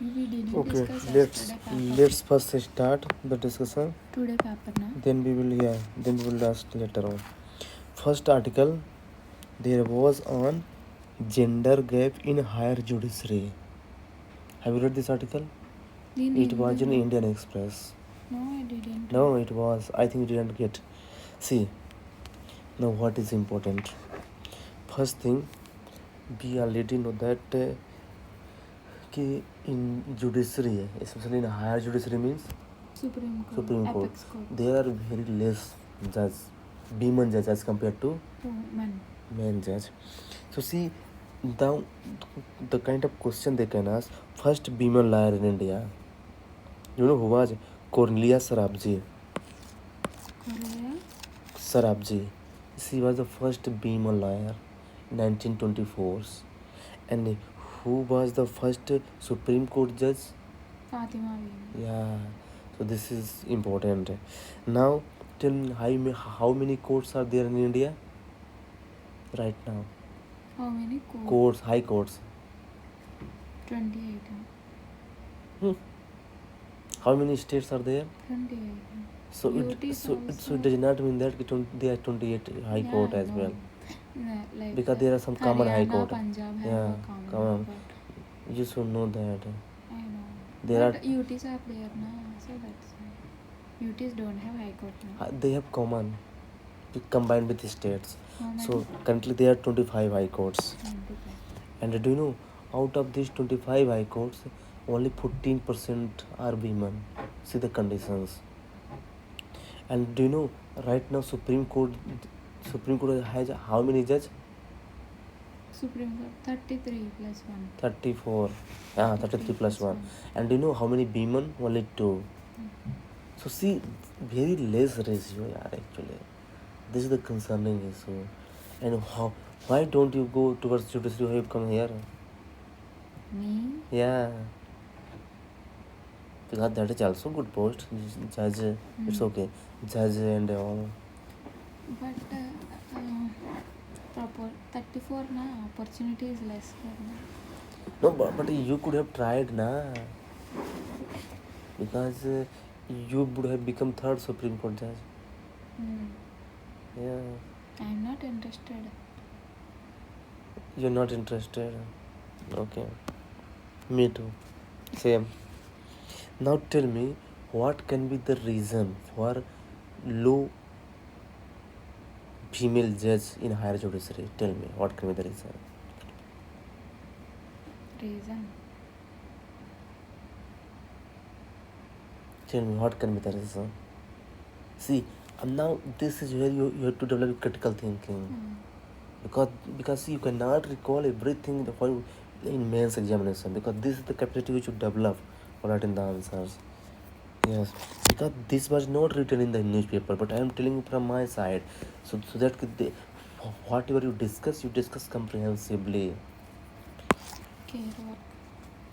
We didn't Okay, discuss let's yesterday paper. let's first start the discussion. Today paper na? Then we will ask later on. First article, there was on gender gap in higher judiciary. Have you read this article? It was in Indian Express. No, I didn't. No, it was. I think you didn't get. See, now what is important? First thing, we already know that कि in judiciary, especially in higher judiciary means Supreme Supreme Court, Apex Court. there are very less judge, women judge as compared to men judge. So see, the kind of question they can ask. First women lawyer in India. You know who was? Cornelia Sarabji. Sarabji. She was the first women lawyer, 1924. And who was the first Supreme Court judge? Fatima. Yeah. So this is important. Now, tell me how many courts are there in India right now? How many courts? Courts, high courts. 28. How many states are there? 28. So it does not mean that there are 28 high court as well. Like Because there are some common high court. Punjab Yeah, common. You should know that. I know. There but UTs are there na, so that's why. UTs don't have high court na. They have common combined with the states. How So currently there are 25 high courts. 25. And do you know, out of these 25 high courts, only 14% are women. See the conditions. And do you know, right now Supreme Court has how many judges? Supreme Court 33 plus 1. 34. Yeah, 33 plus 1. And do you know how many women? Only 2. So see, very less ratio actually. This is the concerning issue. And why don't you go towards judiciary? Why you come here? Me? Yeah. Because that is also good post. Judge, it's okay. Judge and all. But proper 34 na, opportunity is less here na. No, but you could have tried na. Because you would have become third Supreme Court judge. Yeah. I'm not interested. You're not interested? Okay. Me too. Same. Now tell me, what can be the reason for low female judge in higher judiciary? Tell me, what can be the reason? Tell me, what can be the reason? See, now this is where you have to develop critical thinking. Because you cannot recall everything in mains examination, because this is the capacity which you develop for writing the answers. Yes, because this was not written in the newspaper, but I am telling you from my side, so that whatever you discuss comprehensively. Do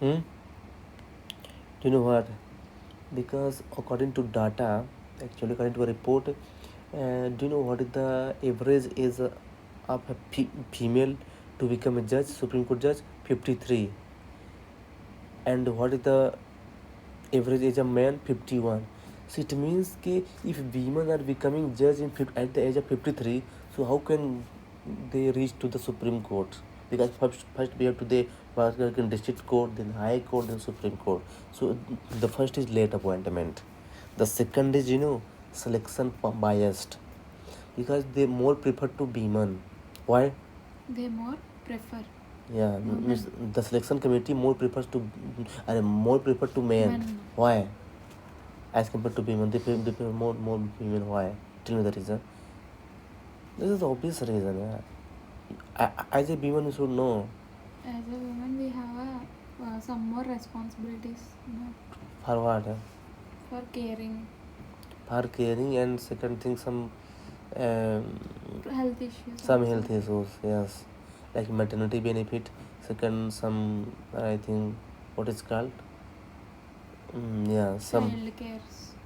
you know what? Because according to data, actually according to a report, do you know what is the average age of a female to become a judge, Supreme Court judge? 53. And what is the average age of man? 51. So it means that if women are becoming judge at the age of 53, so how can they reach to the Supreme Court? Because first we have to the district court, then high court, then Supreme Court. So the first is late appointment. The second is, selection biased, because they more prefer to women. Why? They more prefer. Yeah, means the selection committee more prefers to men. Why? As compared to women, they prefer more women. Why? Tell me the reason. This is the obvious reason. Yeah. As a woman, you should know. As a woman, we have some more responsibilities. For what? For caring. For caring, and second thing, some health issues. Some health issues, yes. Like maternity benefit. Second, some, I think, what is called? Some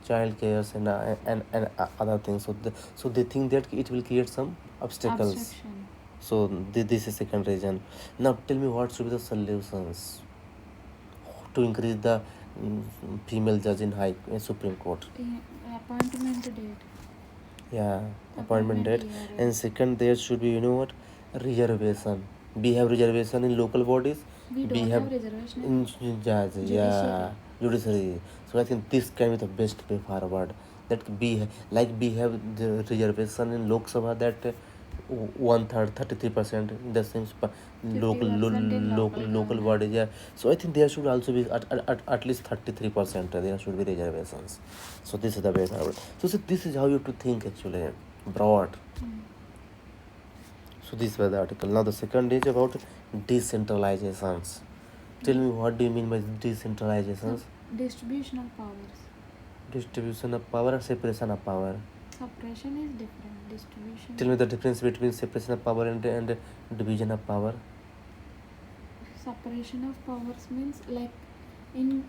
child cares and other things. So they think that it will create some obstacles. Obstruction. So this is second reason. Now tell me, what should be the solutions? to increase the female judge in Supreme Court. Appointment date. Yeah, appointment date. year. And second, there should be, reservation. We have reservation in local bodies. We don't have reservation in judge, yeah, judiciary. So I think this can be the best way forward. That we have the reservation in Lok Sabha, that 1/3, 33% in the same local 50% in local local bodies. Yeah, so I think there should also be at least 33%. There should be reservations. So this is the way forward. So this is how you have to think actually, broad. So this was the article. Now the second is about decentralizations. Tell me, what do you mean by decentralizations? Distribution of powers. Distribution of power or separation of power? Separation is different. Distribution. Tell me the difference between separation of power and division of power. Separation of powers means like in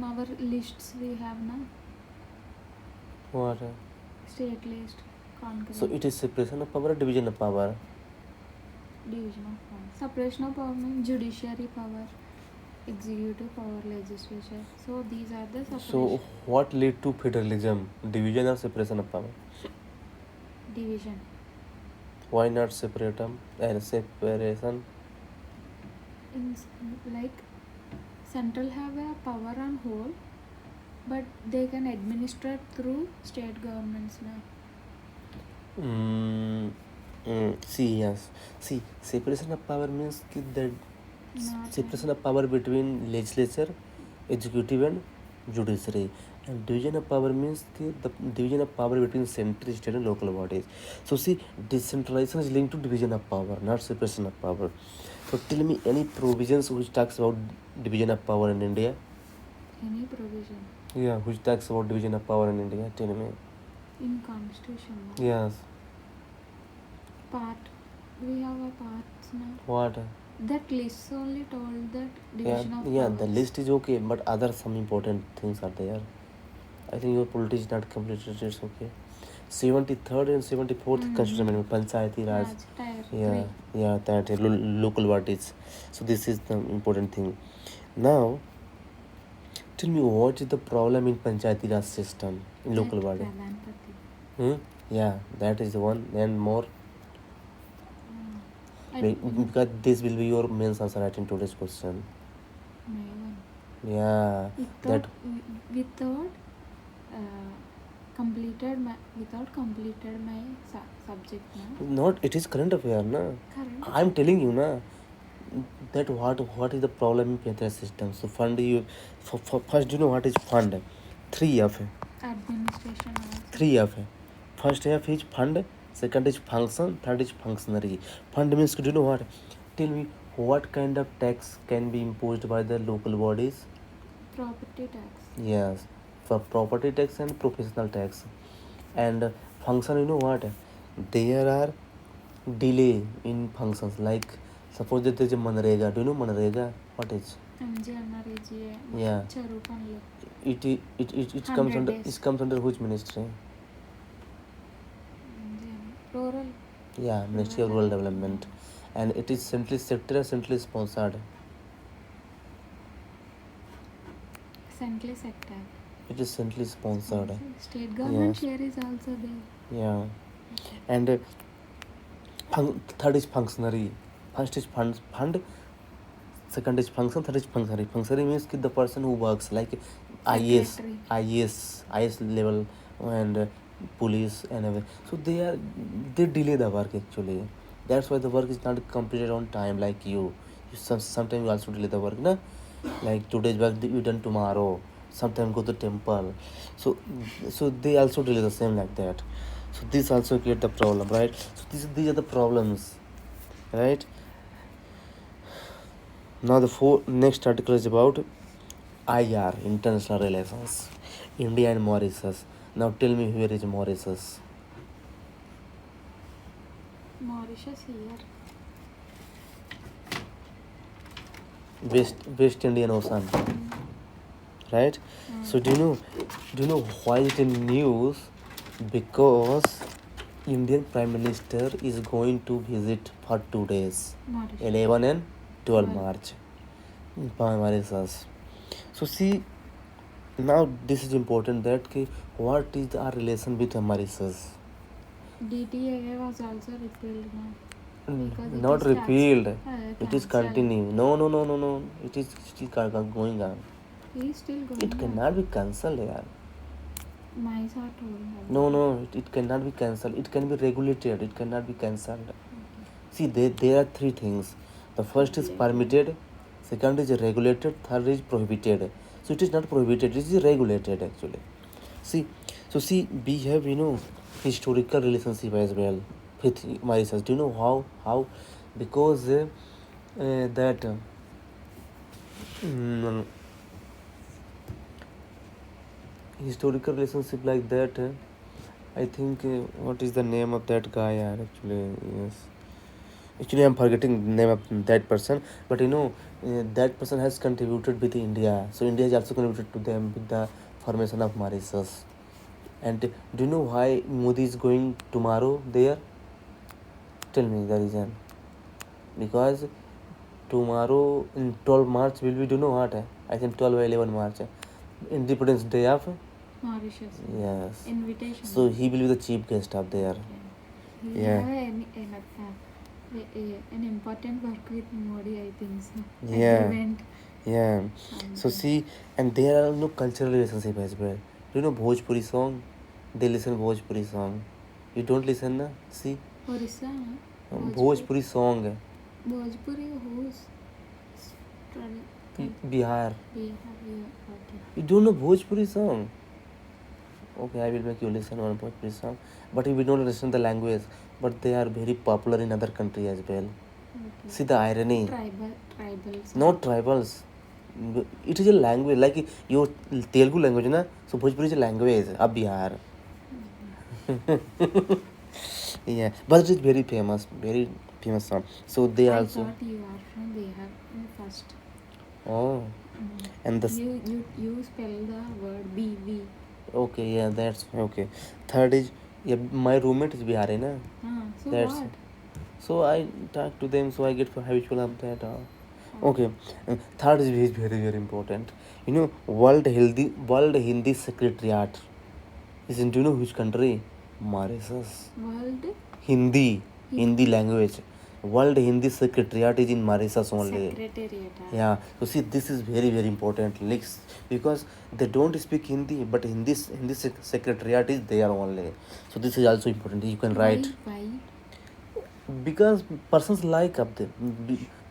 our lists we have now. What? State list. Concurrent. So it is separation of power or division of power? Division of power. Separation of power means judiciary power, executive power, legislature. So these are the separation. So what led to federalism? Division or separation of power? Division. Why not separation? Separation. Like central have a power on whole, but they can administer through state governments now. See, separation of power means that separation of power between legislature, executive and judiciary. And division of power means the division of power between central, state and local bodies. So see, decentralization is linked to division of power, not separation of power. So tell me any provisions which talks about division of power in India? Any provision? Yeah, which talks about division of power in India? Tell me. In constitution. Yes. Part. We have a part now. What? That list only told that division of powers. Yeah, the list is okay, but other some important things are there. I think your polity is not completed. It's okay. 73rd and 74th Constitution Amendment, Panchayati Raj. Yeah, that local bodies. So this is the important thing. Now, tell me, what is the problem in Panchayati Raj system in local body? Yeah, that is the one, and more. Because this will be your main answer right in today's question. Yeah, without completed my subject now. Not, it is current affair, na. Current. I am telling you, na, that what is the problem in Panchayat system. So fund, you for first, you know what is fund? 3 F. Administration. 3 F. First F is fund, second is function, third is functionary. Fund means, do you know what? Tell me, what kind of tax can be imposed by the local bodies? Property tax. Yes, for property tax and professional tax. And function, you know what? There are delay in functions. Like suppose that there is a Manrega. Do you know Manrega? What is? Yeah. It comes under which ministry? Rural. Yeah, Ministry of Rural Development. And it is centrally sector or centrally sponsored? Centrally sector. It is centrally sponsored. State government share is also there. Yeah. And third is functionary. First is fund, second is function, third is functionary. Functionary means the person who works, like IAS level, and police and everything. So they delay the work actually. That's why the work is not completed on time. Like you sometimes you also delay the work, na? Like today's work you done tomorrow. Sometimes go to temple. So they also delay the same like that. So this also create the problem, right? So these are the problems, right? Now the next article is about IR, international relations, India and Mauritius. Now tell me, where is Mauritius? Mauritius here. West Indian Ocean, right? So do you know why it in news? Because Indian Prime Minister is going to visit for 2 days, Mauritius. 11 and 12 March. Mauritius. So see, now this is important that what is our relation with Mauritius? DTA was also repealed now. Because it Not is repealed. It is cancelled. continuing. No. It is still going on. It is still going It on. cannot be cancelled, yaar. My sir told me. No. It cannot be cancelled. It can be regulated. It cannot be cancelled. See, there are three things. The first is permitted. Second is regulated. Third is prohibited. So it is not prohibited. It is regulated actually. See, we have historical relationship as well with Mauritius. Do you know how? Because that mm, historical relationship like that. I think what is the name of that guy? Actually, yes. Actually, I'm forgetting the name of that person. But that person has contributed with India. So India has also contributed to them with the formation of Mauritius. And do you know why Modi is going tomorrow there? Tell me the reason. Because tomorrow in 12 March will be, do you know what? I think 12 or 11 March. Independence Day of Mauritius. yes. Invitation. So he will be the chief guest up there. He Yeah. have an important work with Modi, I think so. Yeah. Agreement. Yeah. So see, and there are no cultural relationship as well. Do you know Bhojpuri song? They listen Bhojpuri song. You don't listen, na? See? Orissa, Bhojpuri song. Bhojpuri who's Bihar. Okay. You don't know Bhojpuri song? Okay, I will make you listen one Bhojpuri song. But we don't understand the language. But they are very popular in other country as well. Okay. See the irony. Tribals. Not tribals. It is a language like your Telugu language, na? So Bhojpuri is a language of Bihar. Yeah, but it is very famous song. So they I also. thought you are from Bihar first. Oh. And the you spell the word BV. okay, yeah, that's okay. Third is yeah, my roommate is Bihari, na? So That's what? so I talk to them, so I get habitual of that. Okay. Third is very important. World Hindi Secretariat is in, do you know which country? Mauritius. World Hindi language. World Hindi Secretariat is in Mauritius only. Secretariat. Yeah. So see, this is very important. Like, because they don't speak Hindi, but Hindi Secretariat is there only. So this is also important. You can write. Why? Because persons like up there,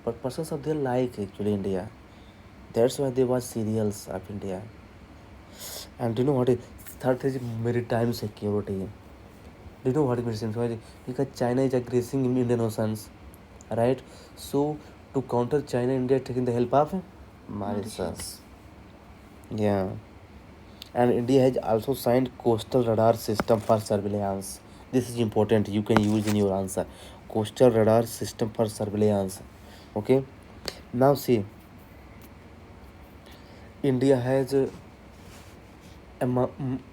but persons of there like actually India. That's why they watch serials of India. And do you know what is third is maritime security. Do you know what is maritime security? Because China is aggressing in Indian oceans, right? So to counter China, India is taking the help of Mauritius. Yeah. And India has also signed coastal radar system for surveillance. This is important. You can use in your answer. Coastal radar system for surveillance. Okay. Now see, India has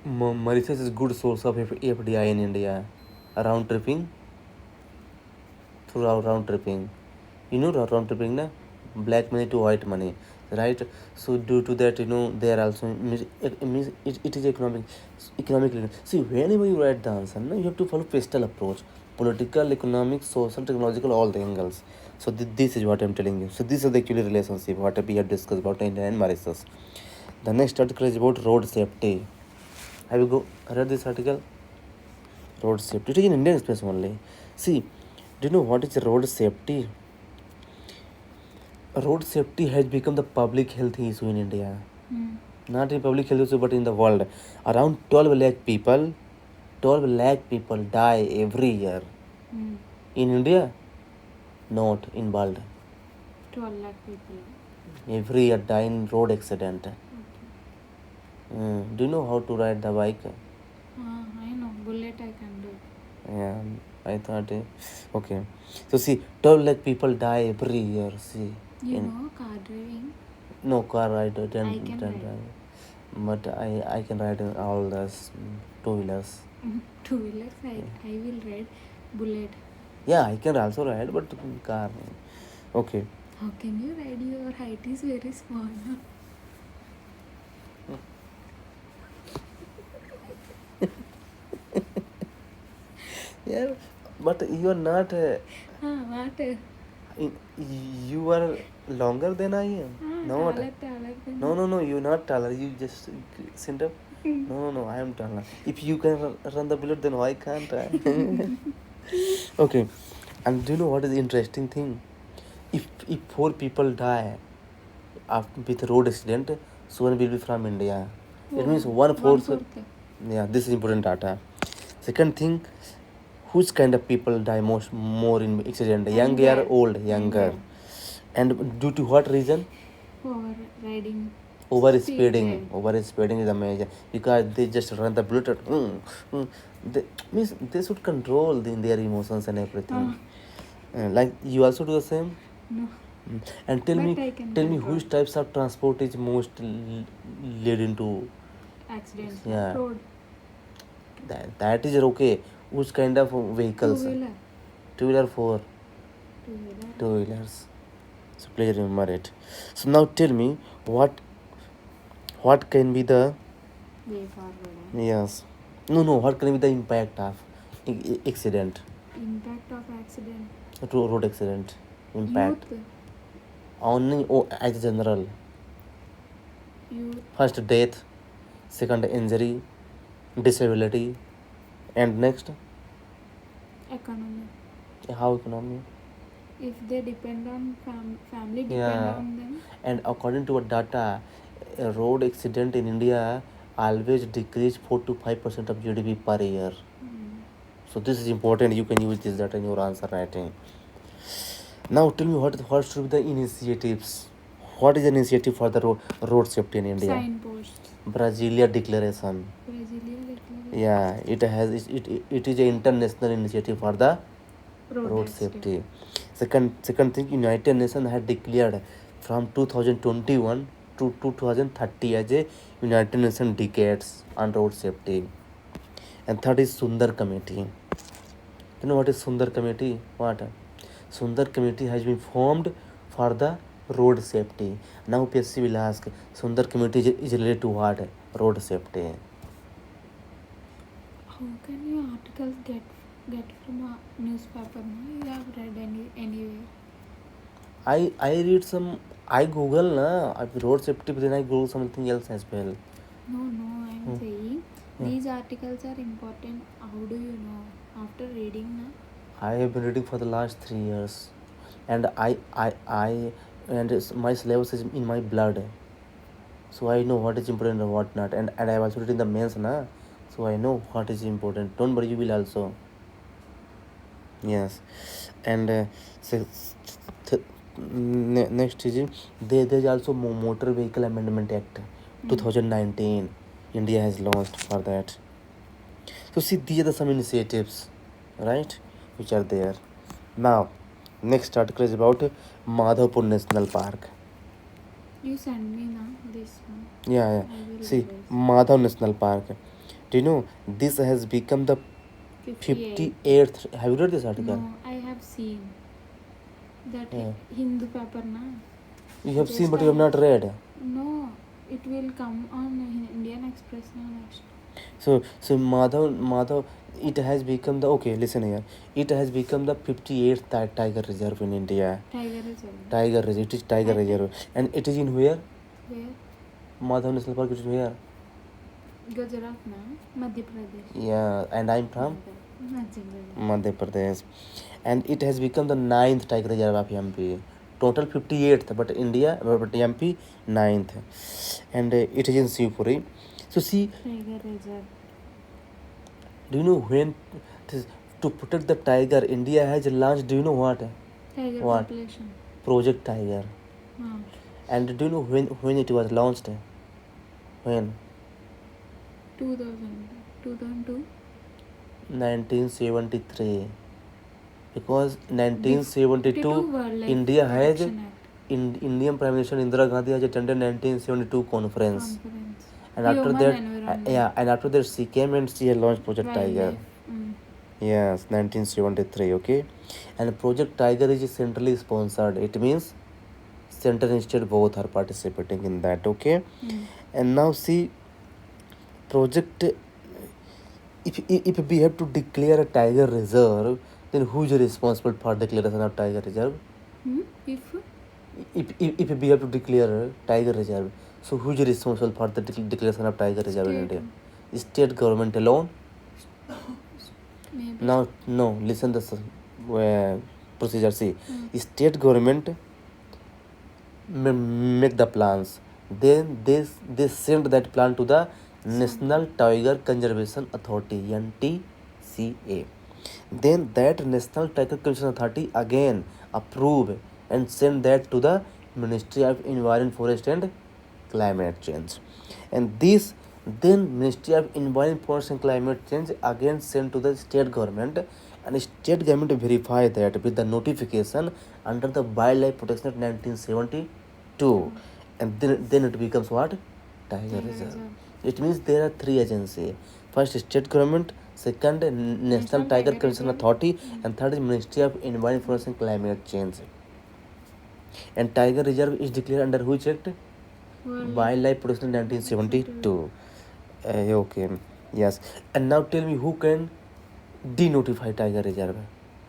Mauritius is good source of FDI in India. Round tripping. Round tripping. You know round tripping, na? Black money to white money, right? So due to that, they are also it is economically. See, whenever you write the answer, you have to follow pastel approach: political, economic, social, technological, all the angles. So this is what I'm telling you. So these are the actually relationship what we have discussed about India and Mauritius. The next article is about road safety. Have you read this article? Road safety. It is in Indian space only. See, do you know what is road safety? Road safety has become the public health issue in India. Not in public health issue, but in the world. Around 12 lakh people die every year. In India, not in world. 12 lakh people. Every year die in road accident. Do you know how to ride the bike? I know. Bullet I can do. Yeah, I thought. Okay. So see, 12 lakh people die every year. See. You know car driving? No, car ride. I can ride. But I can ride all the two-wheelers. Two-wheelers, I will ride bullet. Yeah, I can also ride, but car. Okay. How can you ride? Your height is very small. Yeah, but you are not. What? You are longer than I am. No, Taller than no. You're not taller. You just sit up. No. I am taller. If you can run the bullet, then why can't I? Okay. And do you know what is the interesting thing? If 4 people die after with road accident, so one will be from India. It means one fourth. Yeah, this is important data. Second thing, which kind of people die more in accident? Young or old? Younger. And due to what reason? Over riding. Over speeding is the major, because they just run the bullet. They, means they should control their emotions and everything. Like you also do the same. No. And tell But me, I can tell me control. which types of transport is most leading to Accidents. Yeah. Road. That is okay. Which kind of vehicles? Two-wheeler. Two-wheeler, four. Two-wheeler. Two-wheelers. So please remember it. So now tell me what can be the Way forward. yes no what can be the impact of accident, Impact of accident. road accident impact Youth. only as general. Youth. First death, second injury, disability, and next Economy. how economy. If they depend on family, depend Yeah. on them. And according to our data, a road accident in India always decrease 4 to 5% of GDP per year. So this is important. You can use this data in your answer writing. Now tell me what should be the initiatives. What is the initiative for the road safety in India? Signposts. Brasilia Declaration. Yeah, it is an international initiative for the road safety. Second thing, United Nations had declared from 2021 to 2030 as a United Nations decades on road safety. And third is Sundar Committee. You know what is Sundar Committee? What? Sundar Committee has been formed for the road safety. Now PSC will ask, Sundar Committee is related to what? Road safety. How can you articles get from a newspaper? No? You have read anyway. I read some. I Google road safety, but then I Google something else as well. No, I'm saying these articles are important. How do you know? After reading, na? I have been reading for the last 3 years, and my syllabus is in my blood, so I know what is important and what not, and I have also written the mains, na, so I know what is important. Don't worry, you will also. Yes, and next is there's also Motor Vehicle Amendment Act 2019. India has launched for that. So see, these are some initiatives, right, which are there. Now, next article is about Madhavpur National Park. You send me now this one. Yeah. See, Madhav National Park. Do you know this has become the 58th? Have you read this article? No, I have seen that Yeah. Hindu paper, na. You have seen, but you have not read. No, it will come on Indian Express now next. So Madhav, it has become the listen here. It has become the 58th tiger reserve in India. Tiger reserve. It is tiger reserve, and it is in where? Where? Madhav National Park. It is where? Gujarat, na, Madhya Pradesh. Yeah, and I'm from Madhya Pradesh, and it has become the 9th tiger reserve of MP. Total 58th, but MP 9th, and it is in Shivpuri. So see, Tiger reserve. do you know when to protect the tiger, India has launched? Do you know what? Tiger what? population. Project Tiger. And do you know when it was launched? When? 2002. 1973. Because 1972 India has Indian Prime Minister Indira Gandhi has attended 1972 conference. And after that, and after that she came and she had launched Project Tiger. Yes, 1973. Okay, and Project Tiger is centrally sponsored. It means center and state both are participating in that. Okay. And now see project, if we have to declare a tiger reserve, then who is responsible for declaration of tiger reserve? If If we have to declare a tiger reserve, so who is responsible for the declaration of tiger reserve in State. India? State government alone? Maybe. Now no, listen the procedure. See, state government make the plans, then they send that plan to the National Tiger Conservation Authority, NTCA. Then that National Tiger Conservation Authority again approve and send that to the Ministry of Environment, Forest and Climate Change. And this then Ministry of Environment, Forest and Climate Change again sent to the state government, and state government verify that with the notification under the Wildlife Protection Act 1972, and then it becomes what? Tiger Reserve. It means there are three agencies. First state government, second National Tiger Conservation Authority, and third is Ministry of Environment, Forest and Climate Change. And Tiger Reserve is declared under which act? Wildlife Protection 1972. Okay, yes. And now tell me, who can denotify Tiger Reserve?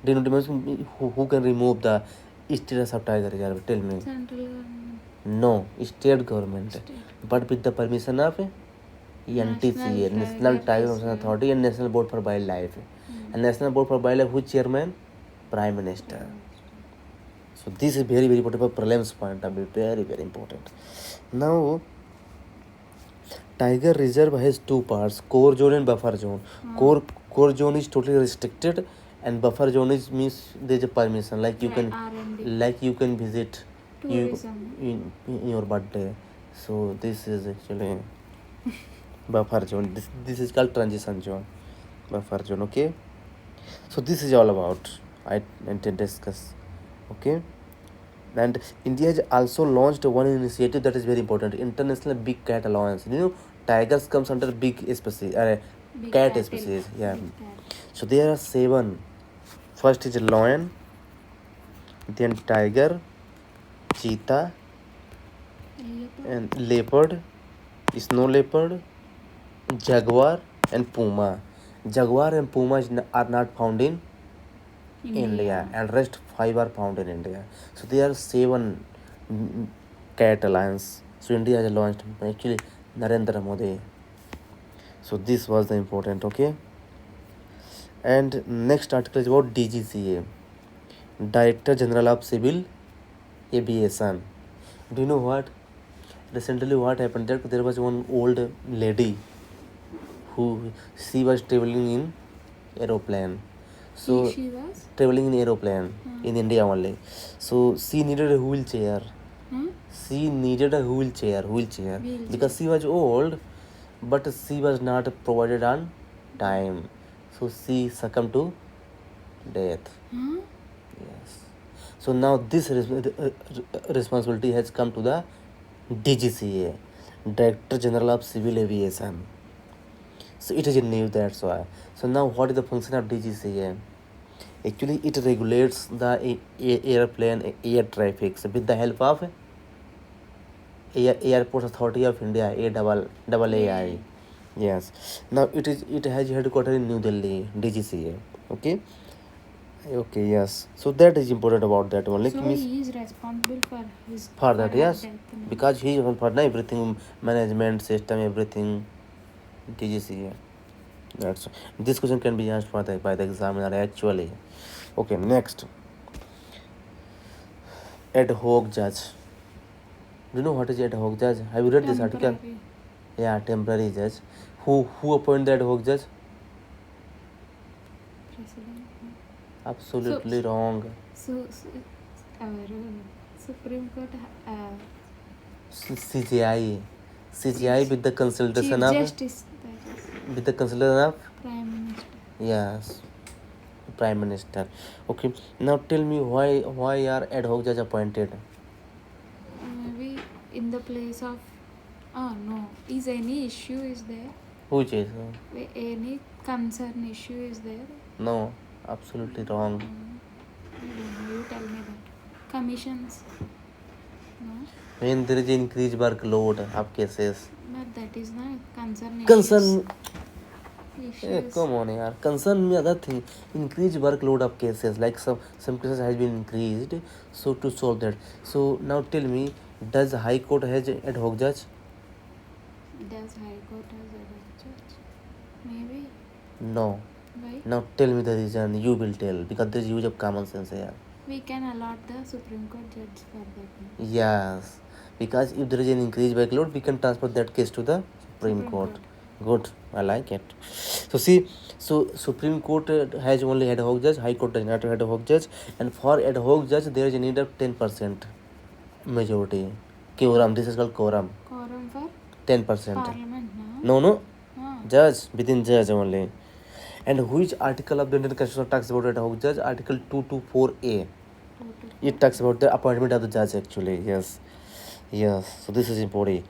Denotify means who can remove the status of Tiger Reserve? Tell me. Central government. No, state government. State. But with the permission of NTCA, National Tiger Conservation Authority, and National Board for Wildlife. And National Board for Wildlife, who chairman? Prime Minister. So this is very, very important for prelims point of view. Very, very important. Now, Tiger Reserve has two parts: core zone and buffer zone. Core zone is totally restricted, and buffer zone is means there's a permission, like you can visit in your birthday. So this is actually buffer zone. This is called transition zone, buffer zone. Okay. So this is all about I need to discuss. Okay. And India has also launched one initiative that is very important: International Big Cat Alliance. Tigers comes under big species, cat species. Yeah. So there are 7. First is lion, then tiger, cheetah, and leopard, snow leopard, jaguar, and puma. Jaguar and puma are not found in India, and rest 5 are found in India. So there are 7 cat alliance. So India has launched actually Narendra Modi. So this was the important. Okay. And next article is about DGCA, Director General of Civil Aviation. Do you know what? Recently what happened? There was one old lady who she was traveling in aeroplane. So she was traveling in aeroplane in India only. So she needed a wheelchair. She needed a wheelchair because she was old, but she was not provided on time. So she succumbed to death. Yes. So now this responsibility has come to the DGCA, Director General of Civil Aviation. So it is in news, that's why. So now what is the function of DGCA? Actually, it regulates the airplane air traffic with the help of Airports Authority of India, AAAI. Yes. Now it has headquarters in New Delhi, DGCA. Okay. Okay. Yes. So that is important about that one. Like so he is responsible for that. Yes. Because he is for everything, management system, everything. DGCA. That's this question can be asked by the examiner actually. Okay. Next. Ad hoc judge. Do you know what is ad hoc judge? Have you read this article? Yeah, temporary judge. Who appointed the ad hoc judge? President. Absolutely wrong. So our Supreme Court CJI with the consultation of Justice, with the consultation of Prime Minister. Yes, Prime Minister. Okay. Now tell me why are ad hoc judge appointed? Maybe in the place of no. Is any issue is there? Which is? Any concern issue is there? No, absolutely wrong. I don't know. You tell me that. Commissions. No, When there is increased workload of cases. but that is not concern. Concern. Issues. Come on, yaar. Concern me other thing. Increased workload of cases. Like some cases has been increased. So to solve that. So now tell me, does High Court has ad hoc judge? Does High Court has a judge? Maybe. No. Why? Now tell me the reason. You will tell because there is use of common sense here. We can allot the Supreme Court judge for that. Yes, because if there is an increased workload, we can transfer that case to the Supreme Court. Good, I like it. So see, so Supreme Court has only ad hoc judge, High Court does not have ad hoc judge, and for ad hoc judge there is a need of 10% majority. Quorum, this is called quorum. Quorum for 10%. Parliament, no? No, Ah. judge, within judge only. And which article of the Indian Constitution talks about ad hoc judge? Article 224A. It talks about the appointment of the judge actually. Yes. So this is important.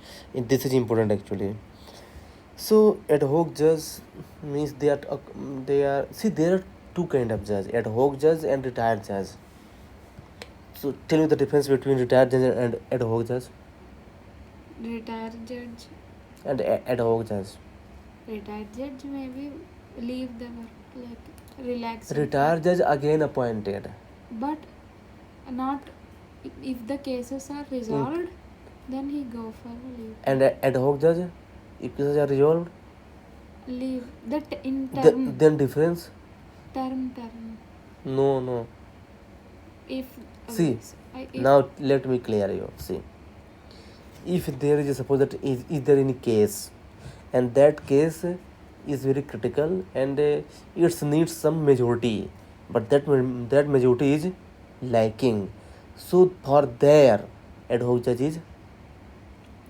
This is important actually. So ad hoc judge means they are see there are two kind of judge: ad hoc judge and retired judge. So tell me the difference between retired judge and ad hoc judge Retired judge. and ad hoc judge. Retired judge maybe leave the work, like relax. Retired judge again appointed. But not if the cases are resolved, then he go for leave. And ad hoc judge, if cases are resolved, Leave that in term. then difference. Term. No. If See, if now let me clear you. See, if there is suppose that is there any case, and that case is very critical and it needs some majority, but that majority is lacking. So for there, ad hoc judge is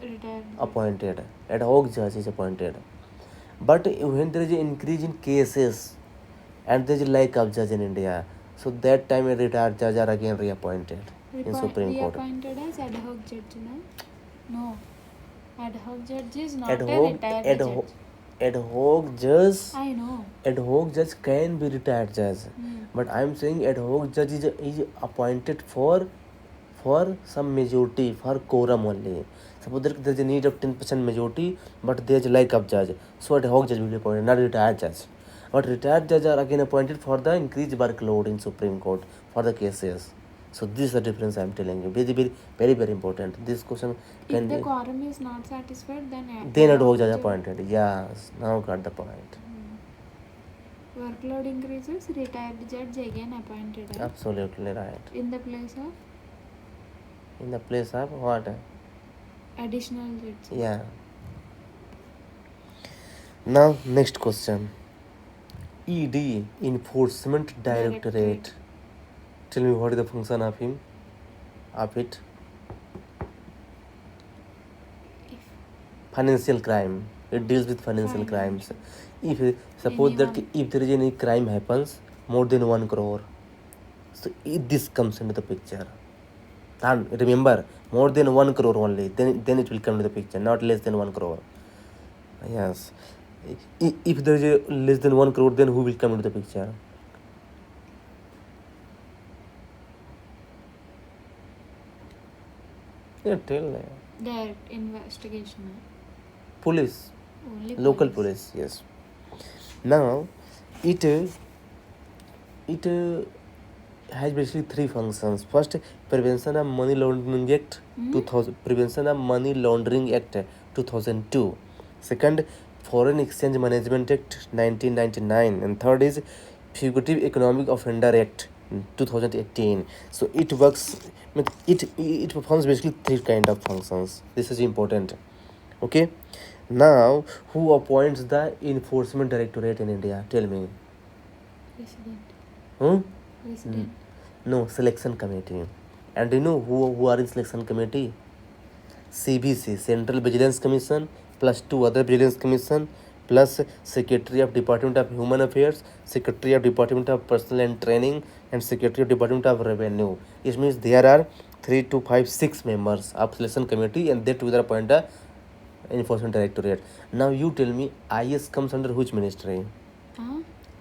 retired appointed. Ad hoc judge is appointed. But when there is an increase in cases and there is a lack of judge in India, so that time a retired judge are again reappointed in Supreme Court. reappointed as ad hoc judge, no. Ad hoc judge is not Ad a hoc retired ad judge. hoc ad hoc judge. I know. Ad hoc judge can be retired judge, but I am saying ad hoc judge is appointed for some majority, for quorum only. Suppose there is a need of 10% majority, but there is a lack of judge, so ad hoc judge will be appointed, not retired judge. But retired judge are again appointed for the increased workload in Supreme Court for the cases. So this is the difference I am telling you. Very important. This question If the quorum is not satisfied, then ad hoc judge appointed. Yes, now got the point. Workload increases, retired judge again appointed. Absolutely right. In the place of What? additional judges. Yeah. Now next question. ED, Enforcement Directorate. Tell me what is the function of it? Financial crime. It deals with financial crimes. If suppose that if there is any crime happens more than 1 crore, so this comes into the picture. And remember, more than 1 crore only, then it will come to the picture, not less than 1 crore. Yes. If there is a less than 1 crore, then who will come into the picture? Yeah, tell me. Direct investigation. Police. Only Local police, yes. Now, it has basically 3 functions. First, Prevention of Money Laundering Act 2000. Prevention of Money Laundering Act 2002. Second, Foreign Exchange Management Act 1999. And third is Fugitive Economic Offender Act 2018. So it works. It performs basically 3 kind of functions. This is important. Okay. Now, who appoints the Enforcement Directorate in India? Tell me. President. President. No, Selection Committee. And you know who are in Selection Committee? CBC, Central Vigilance Commission, plus 2 other Vigilance Commission, plus Secretary of Department of Human Affairs, Secretary of Department of Personnel and Training, and Secretary of Department of Revenue. It means there are 3 to 5, 6 members of Selection Committee, and they together appoint the Enforcement Directorate. Now you tell me, IS comes under which ministry?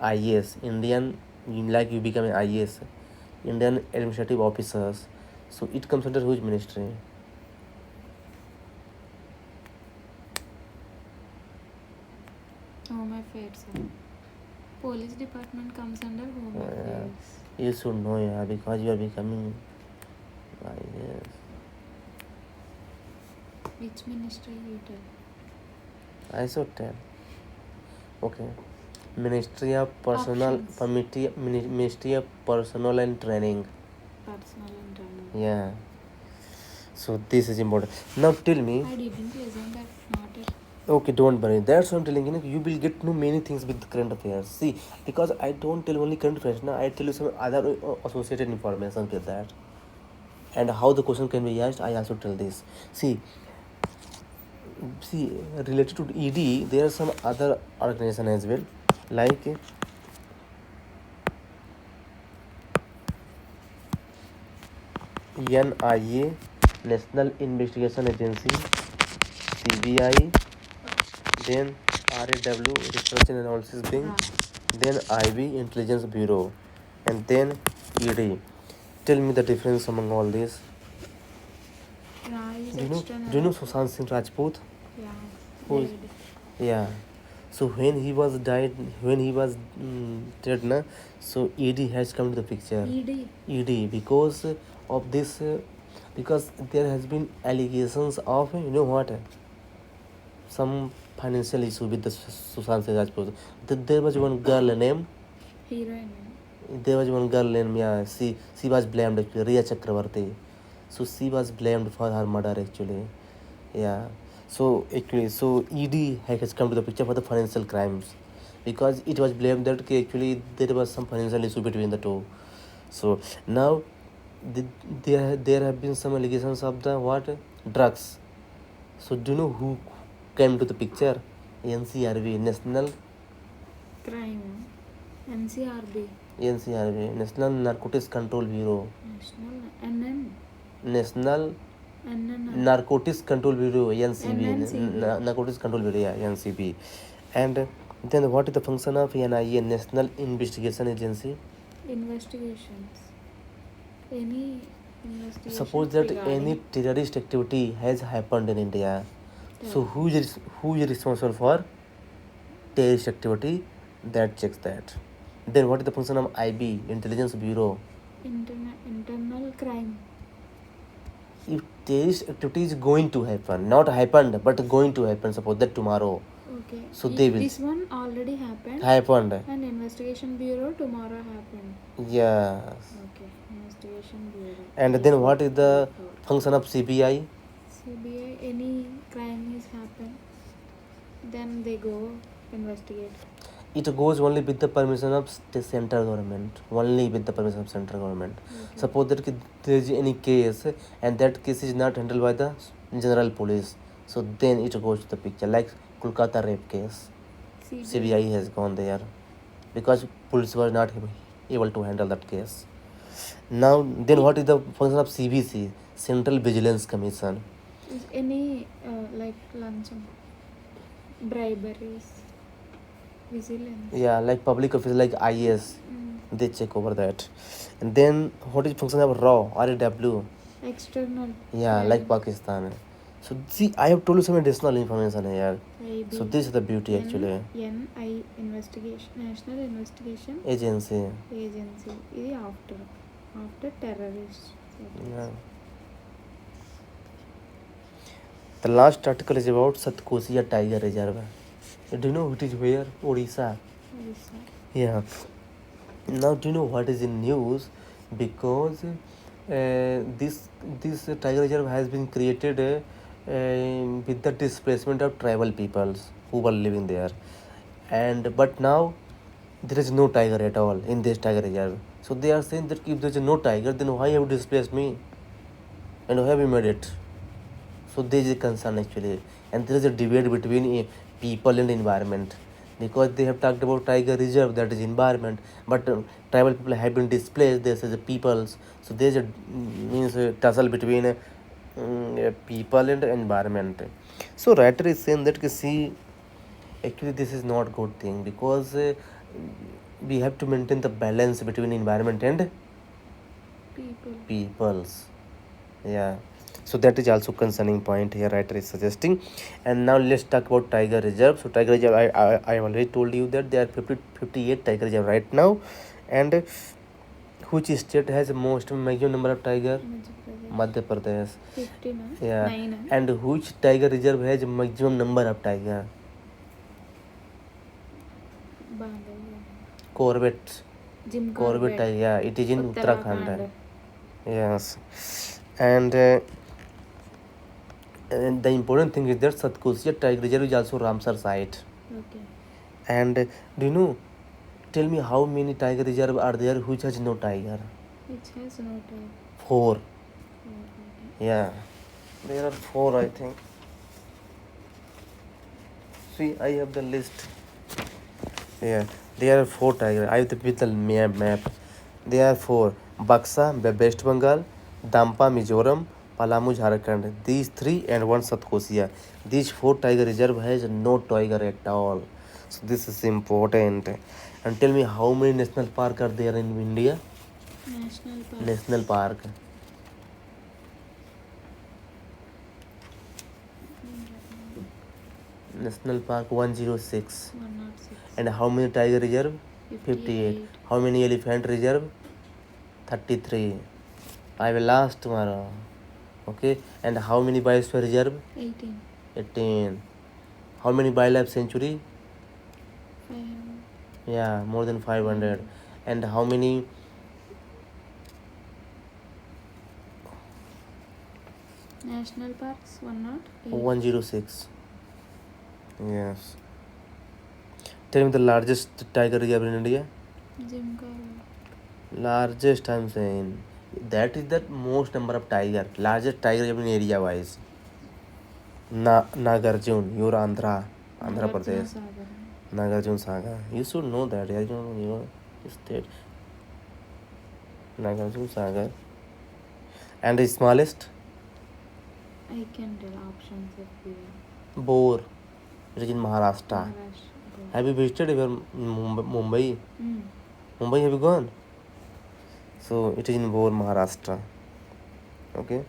IS, Indian, like you become an IS, Indian Administrative Officers. So it comes under which ministry? Home Affairs. Police department comes under Home Yeah. Affairs. You should know, yeah, because you are becoming, I guess. Which ministry you tell? I should tell. Okay. Ministry of Personal Options. Ministry of Personal and Training. Personal and training. Yeah. So this is important. Now tell me. I didn't listen that. Not it. Okay, don't worry. That's what I'm telling you. You will get to know many things with the current affairs. See, because I don't tell only current affairs. Now I tell you some other associated information with that, and how the question can be asked. I also tell this. See, related to ED, there are some other organization as well, like NIA, National Investigation Agency, CBI, then RAW, Research and Analysis Wing, then IB, Intelligence Bureau, and then ED. Tell me the difference among all these. RA is Do external. you know Sushant Singh Rajput? Yeah. Who is- Yeah. So when he was dead, na, so ED has come to the picture. ED because of this, because there has been allegations of some financial issue with the Sushant Singh Rajput. There was one girl named Heroine. She was blamed actually, Riya Chakravarti. So she was blamed for her murder actually. Yeah. So actually, ED has come to the picture for the financial crimes, because it was blamed that actually there was some financial issue between the two. So now there have been some allegations of the drugs. So do you know who came to the picture? NCRB, National Crime. NCRB. National Narcotics Control Bureau. National Narcotics Control Bureau, NCB. Narcotics Control Bureau, yeah, NCB. And then what is the function of NIA, National Investigation Agency? Investigations. Any investigation. Suppose that any terrorist activity has happened in India. So who is responsible for terrorist activity? That checks that. Then what is the function of IB, Intelligence Bureau? Internal crime. If terrorist activity is going to happen, not happened, but going to happen, suppose that tomorrow. Okay. So they will. This one already happened. And Investigation bureau tomorrow happened. Yes. Okay. Investigation bureau. And then what is the function of CBI? CBI, any crime is happened, then they go investigate. It goes only with the permission of central government. Only with the permission of central government. Okay. Suppose that there is any case and that case is not handled by the general police, so then it goes to the picture, like Kolkata rape case. CBI has gone there because police was not able to handle that case. Now then what is the function of CVC, Central Vigilance Commission? Is any like luncheon, briberies, vigilance? Yeah, like public office, like IAS. They check over that. And then what is function of RAW? External. Yeah, like Pakistan. So see, I have told you some additional information here. So this is the beauty actually. NI investigation, National Investigation Agency. Is after terrorists. Yeah. The last article is about Satkosia Tiger Reserve. Do you know it is where? Odisha. Yeah. Now do you know what is in news? Because this tiger reserve has been created with the displacement of tribal peoples who were living there, but now there is no tiger at all in this tiger reserve. So they are saying that if there is no tiger, then why have you displaced me, and why have you made it? So there is a concern actually, and there is a debate between people and environment, because they have talked about tiger reserve, that is environment, but tribal people have been displaced. This is the peoples, so there is a tussle between people and environment. So writer is saying that see, actually this is not good thing, because we have to maintain the balance between environment and peoples. Yeah. So that is also concerning point here writer is suggesting. And now let's talk about tiger reserve. So tiger reserve, I already told you that there are 58 tiger reserve right now. And which state has the most maximum number of tiger? Madhya Pradesh. 50 na? Yeah. 9 na? And which tiger reserve has maximum number of tiger? Bandhavgarh. Corbett. Jim Corbett Corbett. tiger. Yeah, it is in Uttarakhand. Uttarakhand. Yes. And the important thing is that Satkosia Tiger Reserve is also Ramsar site. Okay. And do you know? Tell me how many tiger reserve are there which has no tiger? Which has no type. 4. Okay. Yeah, there are 4 I think. See, I have the list. Yeah, there are 4 tiger. I have the with the map. There are 4: Baksa, West Bengal, Dampa, Mizoram, Palamu, Jharkhand. These 3 and 1 Satkosia. These 4 tiger reserve has no tiger at all. So this is important. And tell me how many national park are there in India? National Park. National park. National park 106. 106. And how many tiger reserve? 58. How many elephant reserve? 33. I will ask tomorrow. Okay. And how many biosphere reserve? 18. 18. How many wildlife sanctuary? 500. Yeah, more than 500. And how many? National Parks 108. 106. Yes. Tell me the largest tiger reserve in India. Jim Corbett. Largest, I'm saying. That is the most number of tiger. Largest tiger reserve in area wise. Nagarjun, your Andhra Pradesh. Sagar. Nagarjun Saga. You should know that. I don't know your state. Nagarjun Saga. And the smallest? I can tell options if you Bor. It is in Maharashtra. Maharashtra. Have you visited your Mumbai? Mm. Mumbai, have you gone? So it is in Bor, Maharashtra. Okay.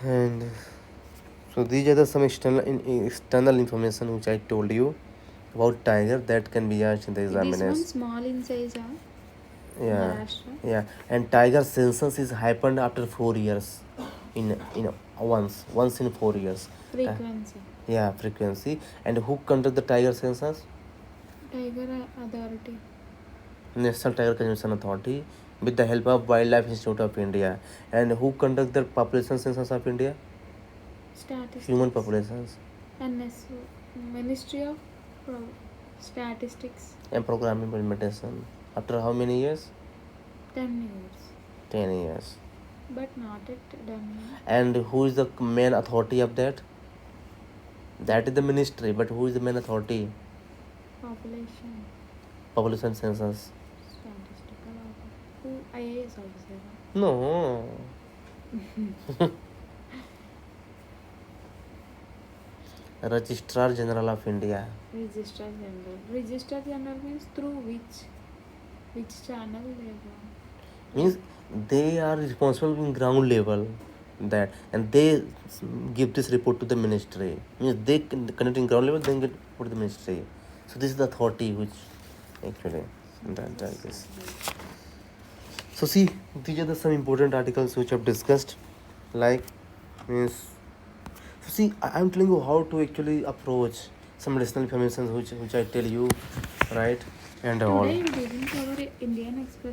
And so these are the some external information which I told you about tiger that can be asked in the This one examination. small in size, Yeah. Maharashtra. Yeah. And tiger census is happened after 4 years. In once in 4 years. Frequency. Yeah, frequency. And who conduct the tiger census? Tiger Authority. National Tiger Conservation Authority with the help of Wildlife Institute of India. And who conduct the population census of India? Statistics. Human populations NSO. Ministry of Statistics. and program implementation. After how many years? 10 years. 10 years. But not at done yet. And who is the main authority of that? That is the ministry, but who is the main authority? Population. Population census. Statistical officer. Who IAS officer. No. Registrar General of India. Registrar General. Registrar General means through which channel they go. Means they are responsible in ground level that, and they give this report to the ministry. Means they connect in ground level, then get put to the ministry. So this is the authority which actually that this. So see, these are the some important articles which I've discussed. Like means, so see, I'm telling you how to actually approach some additional information which I tell you, right? And all. Today you didn't cover Indian Express